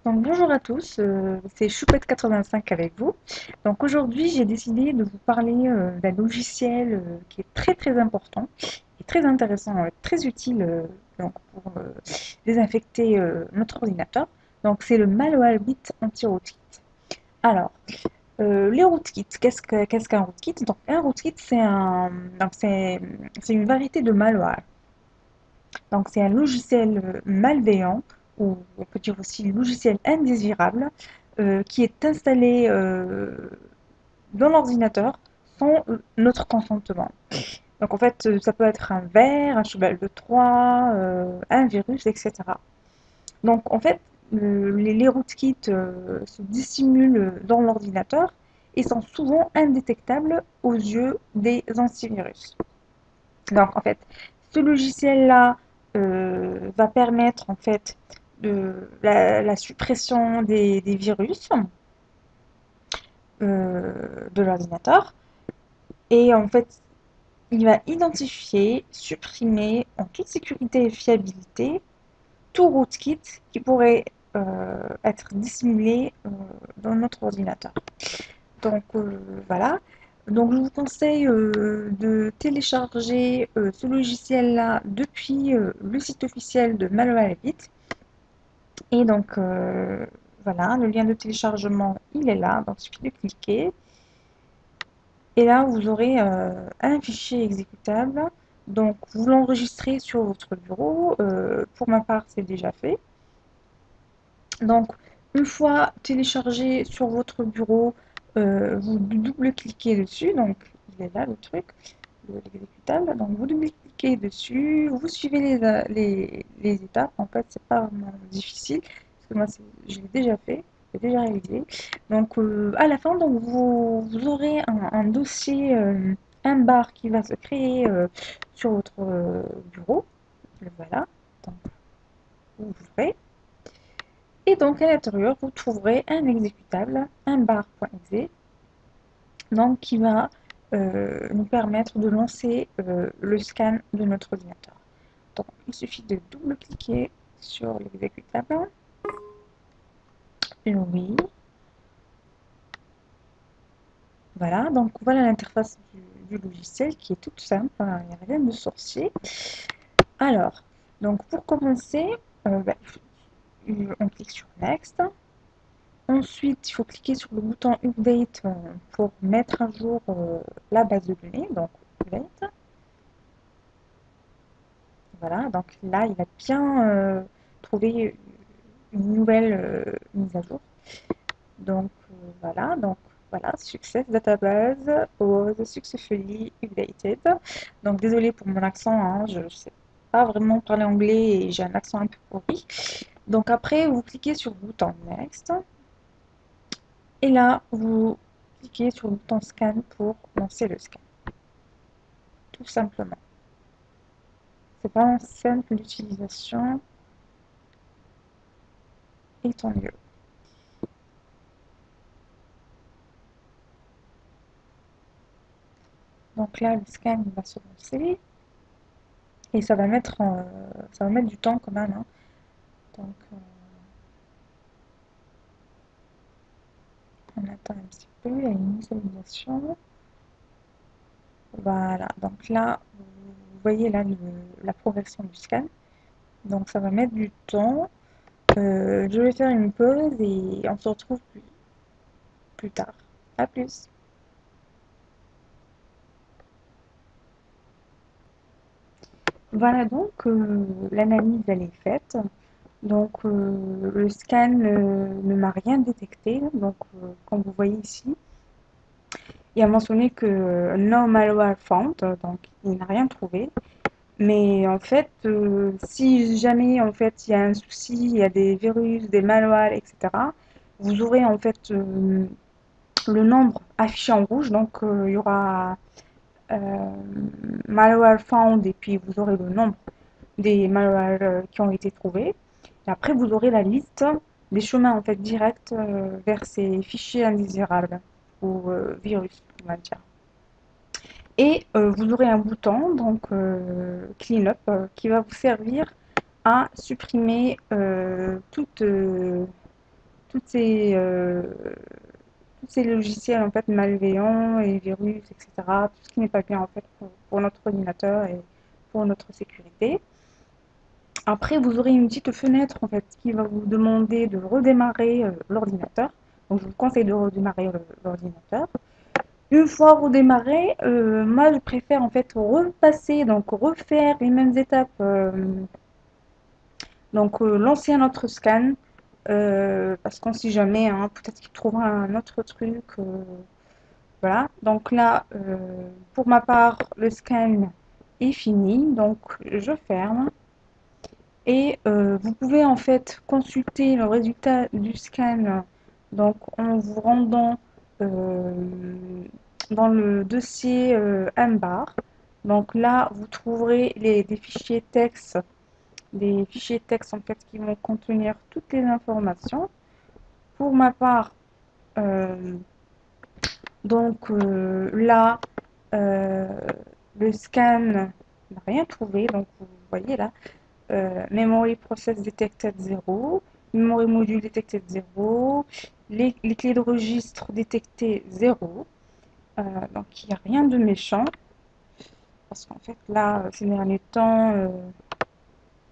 Donc bonjour à tous, c'est Choupette85 avec vous. Donc aujourd'hui j'ai décidé de vous parler d'un logiciel qui est très important et très intéressant, très utile donc pour désinfecter notre ordinateur. Donc c'est le Malwarebit Anti-Rootkit. Alors, les rootkits, qu'est-ce qu'un rootkit? Donc un rootkit c'est une variété de malware. Donc c'est un logiciel malveillant, ou on peut dire aussi logiciel indésirable, qui est installé dans l'ordinateur sans notre consentement. Donc en fait, ça peut être un ver, un cheval de Troie, un virus, etc. Donc en fait, les rootkits se dissimulent dans l'ordinateur et sont souvent indétectables aux yeux des antivirus. Donc en fait, ce logiciel-là va permettre en fait la suppression des virus de l'ordinateur et en fait, il va identifier, supprimer en toute sécurité et fiabilité tout rootkit qui pourrait être dissimulé dans notre ordinateur. Donc voilà. Donc je vous conseille de télécharger ce logiciel-là depuis le site officiel de Malwarebit. Et donc voilà, le lien de téléchargement il est là, donc il suffit de cliquer. Et là vous aurez un fichier exécutable. Donc vous l'enregistrez sur votre bureau. Pour ma part c'est déjà fait. Donc une fois téléchargé sur votre bureau, vous double-cliquez dessus, donc il est là le truc, l'exécutable, donc vous double-cliquez dessus, vous suivez les étapes, en fait c'est pas vraiment difficile, parce que moi je l'ai déjà fait, j'ai déjà réalisé. Donc à la fin, donc, vous aurez un dossier, un bar qui va se créer sur votre bureau, le voilà, donc vous ouvrez. Et donc à l'intérieur, vous trouverez un exécutable, un bar.exe, donc qui va nous permettre de lancer le scan de notre ordinateur. Donc il suffit de double-cliquer sur l'exécutable. Oui. Voilà, donc voilà l'interface du logiciel qui est toute simple, hein, il n'y a rien de sorcier. Alors, donc pour commencer, on clique sur Next. Ensuite, il faut cliquer sur le bouton Update pour mettre à jour la base de données. Donc, Update. Voilà, donc là, il a bien trouvé une nouvelle mise à jour. Donc, voilà, Success Database was successfully updated. Donc, désolé pour mon accent, hein, je ne sais pas vraiment parler anglais et j'ai un accent un peu pourri. Donc, après, vous cliquez sur le bouton Next. Et là, vous cliquez sur le bouton Scan pour lancer le scan. Tout simplement. C'est vraiment simple d'utilisation. Et tant mieux. Donc là, le scan va se lancer. Et ça va mettre du temps quand même, hein. Donc, on attend un petit peu. Il y a une initialisation. Voilà. Donc là, vous voyez là la progression du scan. Donc ça va mettre du temps. Je vais faire une pause et on se retrouve plus tard. A plus. Voilà donc l'analyse elle est faite. Donc le scan ne m'a rien détecté. Donc comme vous voyez ici, il a mentionné que no malware found, donc il n'a rien trouvé. Mais en fait, si jamais en fait il y a un souci, il y a des virus, des malwares, etc., vous aurez en fait le nombre affiché en rouge. Donc il y aura euh, malware found et puis vous aurez le nombre des malwares qui ont été trouvés. Et après, vous aurez la liste des chemins en fait directs vers ces fichiers indésirables ou virus, on va dire. Et vous aurez un bouton, donc Cleanup, qui va vous servir à supprimer toute toutes ces, euh, tous ces logiciels en fait malveillants et virus, etc. Tout ce qui n'est pas bien en fait pour notre ordinateur et pour notre sécurité. Après, vous aurez une petite fenêtre en fait qui va vous demander de redémarrer l'ordinateur. Donc, je vous conseille de redémarrer l'ordinateur. Une fois redémarré, moi je préfère en fait repasser, donc refaire les mêmes étapes, donc lancer un autre scan, parce qu'on ne sait jamais, hein, peut-être qu'il trouvera un autre truc. Voilà, donc là, pour ma part, le scan est fini, donc je ferme. Et vous pouvez en fait consulter le résultat du scan donc en vous rendant euh, dans le dossier AMBAR. Donc là, vous trouverez des fichiers texte en fait qui vont contenir toutes les informations. Pour ma part, euh, là, euh, le scan n'a rien trouvé. Donc vous voyez là, Memory Process Detected 0, Memory Module Detected 0, les clés de registre détectées 0. Donc il n'y a rien de méchant. Parce qu'en fait là, ces derniers temps,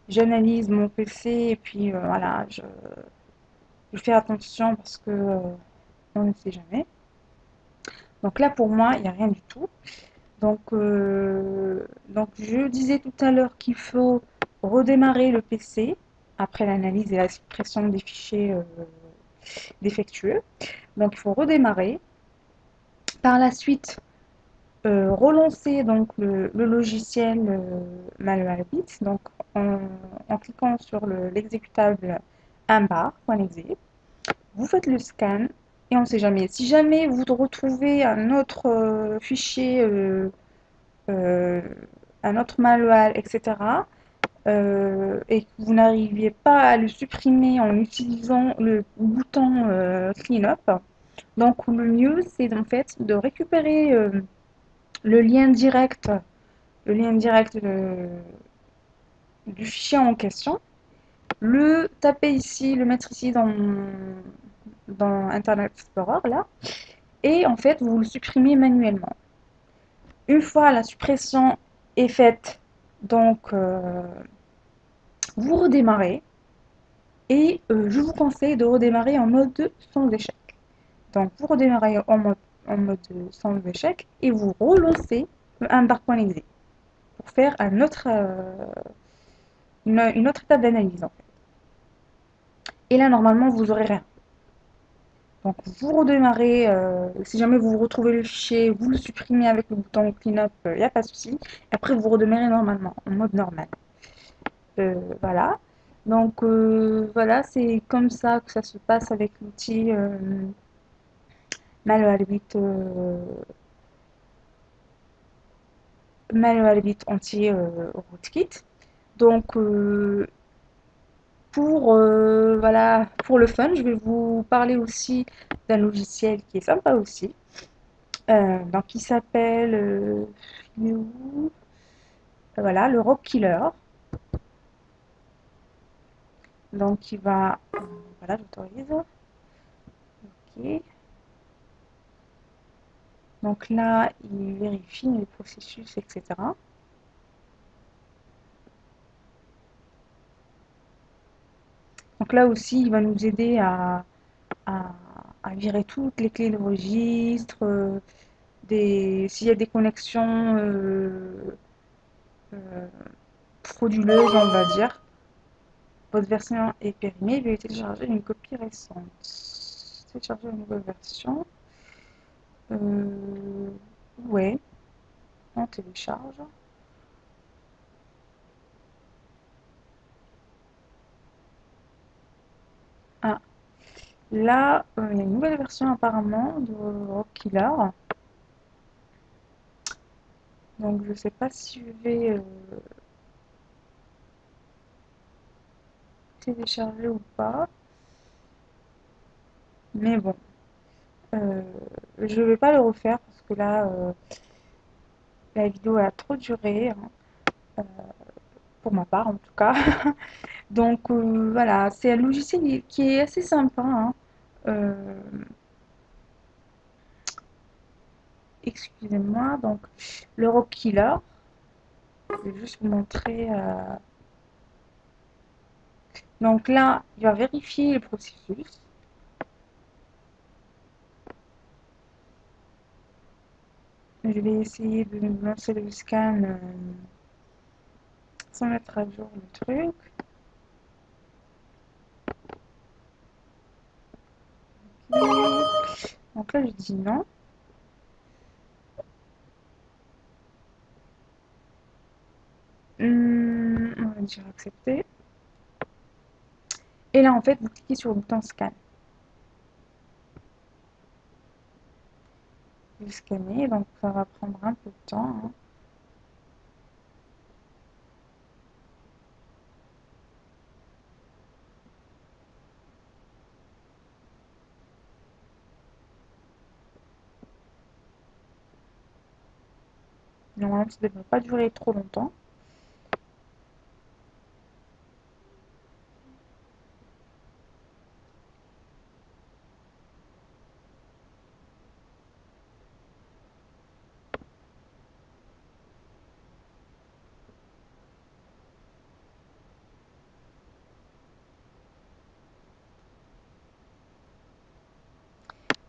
j'analyse mon PC et puis voilà, je fais attention parce que on ne sait jamais. Donc là pour moi, il n'y a rien du tout. Donc je disais tout à l'heure qu'il faut redémarrer le PC après l'analyse et la suppression des fichiers défectueux. Donc il faut redémarrer. Par la suite, relancer donc le logiciel Malwarebit donc en cliquant sur l'exécutable ambar.exe. Vous faites le scan et on ne sait jamais. Si jamais vous retrouvez un autre fichier, euh, un autre malware, etc., et que vous n'arriviez pas à le supprimer en utilisant le bouton Cleanup, donc le mieux c'est en fait de récupérer le lien direct, le lien direct du fichier en question, le taper ici, le mettre ici dans Internet Explorer là, et en fait vous le supprimez manuellement. Une fois la suppression est faite, donc vous redémarrez et je vous conseille de redémarrer en mode sans échec. Donc vous redémarrez en mode sans échec et vous relancez le embark.exe pour faire une autre étape d'analyse en fait. Et là normalement vous aurez rien. Donc vous redémarrez, si jamais vous retrouvez le fichier, vous le supprimez avec le bouton cleanup, il n'y a pas de souci. Après vous redémarrez normalement, en mode normal. Voilà. Donc voilà, c'est comme ça que ça se passe avec l'outil Malwarebit, Malwarebit anti-rootkit. Donc voilà, pour le fun, je vais vous parler aussi d'un logiciel qui est sympa aussi. Donc il s'appelle voilà, le Rock Killer. Donc il va voilà, j'autorise. Ok. Donc là, il vérifie les processus, etc. Donc là aussi, il va nous aider à, à virer toutes les clés de registre, s'il y a des connexions euh, frauduleuses, on va dire. Votre version est périmée, veuillez télécharger une copie récente. Télécharger une nouvelle version. Euh, ouais, on télécharge. Ah, là, il y a une nouvelle version apparemment de Rockkiller. Donc je sais pas si je vais télécharger ou pas. Mais bon, euh, je vais pas le refaire parce que là, la vidéo a trop duré, hein, pour ma part en tout cas. Donc voilà, c'est un logiciel qui est assez sympa, hein. euh, excusez-moi, donc l'Eurokiller. Je vais juste vous montrer. Donc là, il va vérifier le processus. Je vais essayer de lancer le scan sans mettre à jour le truc. Ok. Donc là, je dis non. On va dire accepter. Et là, en fait, vous cliquez sur le bouton scan. Vous scannez, donc ça va prendre un peu de temps, hein. Normalement, ça ne devrait pas durer trop longtemps.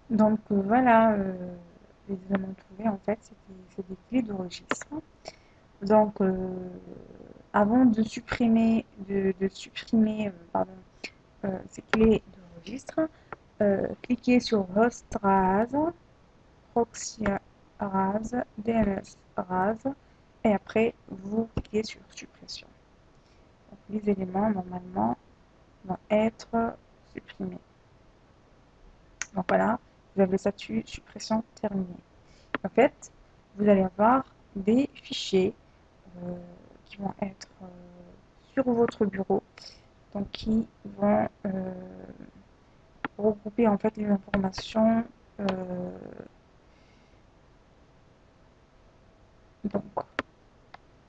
Donc voilà, les éléments trouvés, en fait, c'est des clés de registre. Donc, avant de supprimer, pardon, ces clés de registre, cliquez sur Host RAS, Proxy RAS, DNS RAS, et après, vous cliquez sur Suppression. Donc, les éléments, normalement, vont être supprimés. Donc voilà, vous avez le statut suppression terminée. En fait, vous allez avoir des fichiers euh, qui vont être sur votre bureau, donc qui vont regrouper en fait les informations. Donc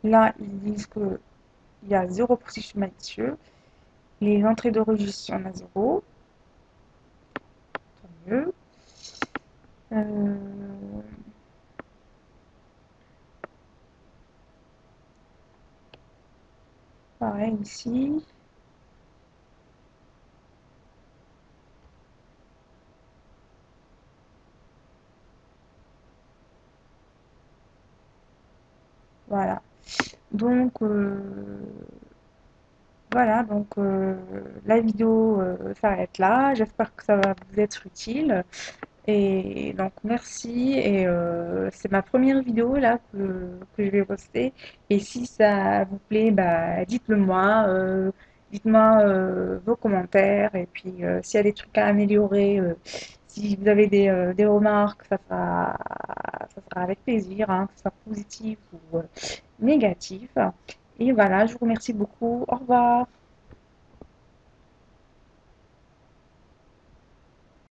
là, ils disent qu'il y a 0 processus malicieux. Les entrées de registre, il y en a 0. Tant mieux. Euh, pareil ici. Voilà. Donc, voilà, donc la vidéo s'arrête là. J'espère que ça va vous être utile. Et donc merci. Et c'est ma première vidéo là que je vais poster. Et si ça vous plaît, bah, dites-le moi. Dites-moi vos commentaires. Et puis s'il y a des trucs à améliorer, si vous avez des remarques, ça sera avec plaisir, hein, que ce soit positif ou négatif. Et voilà, je vous remercie beaucoup. Au revoir.